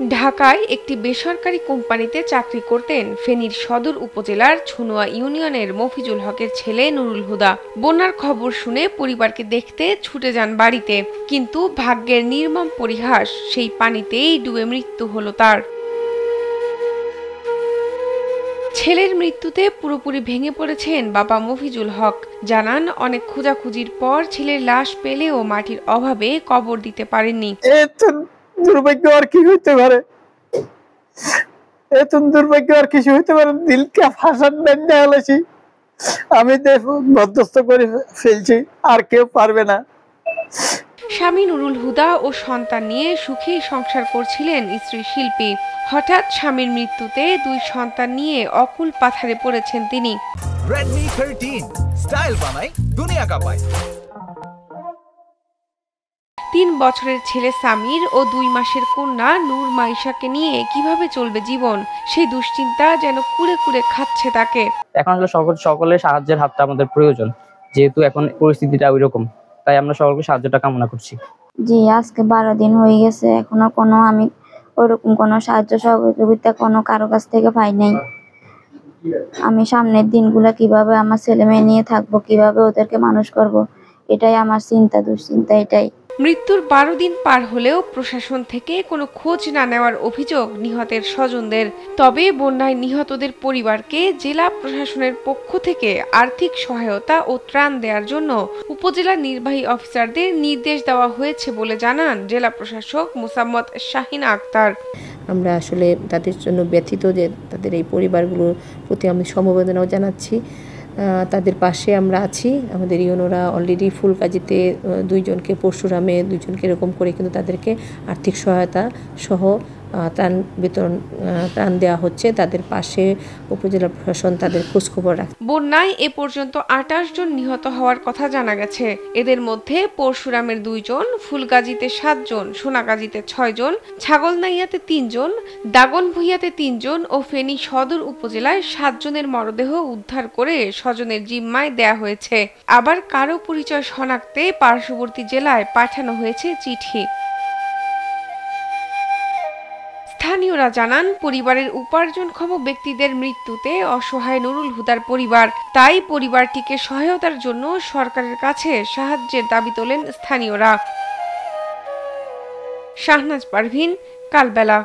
ঢাকায় একটি বেসরকারি কোম্পানিতে চাকরি করতেন ফেনীর সদর উপজেলার ছুনুয়া ইউনিয়নের মফিজুল হকের ছেলে নুরুল হুদা। বন্যার খবর শুনে পরিবারকে দেখতে ছুটে যান বাড়িতে, কিন্তু ভাগ্যের নির্মম পরিহাস, সেই পানিতেই ডুবে মৃত্যু হলো তার। ছেলের মৃত্যুতে পুরোপুরি ভেঙে পড়েছেন বাবা মফিজুল হক। জানান, অনেক খোঁজাখুঁজির পর ছেলের লাশ পেলেও মাটির অভাবে কবর দিতে পারেননি। দুর্ভাগ্য আর কি হইতে পারে, এত দুর্ভাগ্য আর কিছু হইতে পারে। দিলকে ফাঁসার বেঁধে হলেছি, আমি মধ্যস্থ করে ফেলছি, আর কেউ পারবে না। স্বামী নুরুল হুদা ও সন্তান নিয়ে সুখেই সংসার করছিলেন স্ত্রী শিল্পী। হঠাৎ স্বামীর মৃত্যুতে দুই সন্তান নিয়ে অকুল পাথারে পড়েছেন তিনি। Redmi 13 স্টাইল বানাই দুনিয়া কাঁপায়। ৩ বছরের ছেলে সামির ও ২ মাসের কন্যা নূর মাইশাকে নিয়ে কিভাবে চলবে জীবন, সেই দুশ্চিন্তা যেন কুরে কুরে খাচ্ছে তাকে। এখন আসলে সকলের সাহায্যের হাতটা আমাদের প্রয়োজন, যেহেতু এখন পরিস্থিতিটা ওইরকম, তাই আমরা সকলকে সাহায্যটা কামনা করছি। জি, আজকে 12 দিন হয়ে গেছে, এখনো আমি ওইরকম কোনো সাহায্য সহযোগিতা কারো কাছ থেকে পাই নাই। আমি সামনের দিনগুলা কিভাবে আমার ছেলে মেয়ে নিয়ে থাকবো, কিভাবে ওদেরকে মানুষ করব, এটাই আমার দুশ্চিন্তা এটাই। মৃত্যুর 12 দিন পার হলেও প্রশাসন থেকে কোনো খোঁজ না নেওয়ার অভিযোগ নিহতের স্বজনদের। তবে বন্যায় নিহতদের পরিবারকে জেলা প্রশাসনের পক্ষ থেকে আর্থিক সহায়তা ও ত্রাণ দেওয়ার জন্য উপজেলা নির্বাহী অফিসারদের নির্দেশ দেওয়া হয়েছে বলে জানান জেলা প্রশাসক মোসাম্মদ শাহিনা আক্তার। আমরা আসলে তাদের জন্য ব্যথিত যে তাদের এই পরিবারগুলোর প্রতি আমি সমবেদনাও জানাচ্ছি। তাদের পাশে আমরা আছি। আমাদের ইউনোরা অলরেডি ফুলকাজিতে 2 জনকে, পরশুরামে 2 জনকে, এরকম করে কিন্তু তাদেরকে আর্থিক সহায়তা সহ ত্রাণ দেওয়া হচ্ছে। তাদের পাশে উপজেলা প্রশাসন তাদের খোঁজখবর রাখছে। বন্যায় এ পর্যন্ত 28 জন নিহত হওয়ার কথা জানা গেছে। এদের মধ্যে পরশুরামের 2 জন, ফুলগাজীতে 7 জন, সোনাগাজীতে 6 জন, ছাগলনাইয়াতে 3 জন, দাগনভূঞাতে 3 জন ও ফেনী সদর উপজেলায় 7 জনের মরদেহ উদ্ধার করে স্বজনের জিম্মায় দেয়া হয়েছে। আবার কারো পরিচয় শনাক্তে পার্শ্ববর্তী জেলায় পাঠানো হয়েছে চিঠি। স্থানীয়রা জানান, পরিবারের উপার্জনক্ষম ব্যক্তিদের মৃত্যুতে অসহায় নুরুল হুদার পরিবার। তাই পরিবারটিকে সহায়তার জন্য সরকারের কাছে সাহায্যের দাবি তোলেন স্থানীয়রা। শাহনাজ পারভীন, কালবেলা।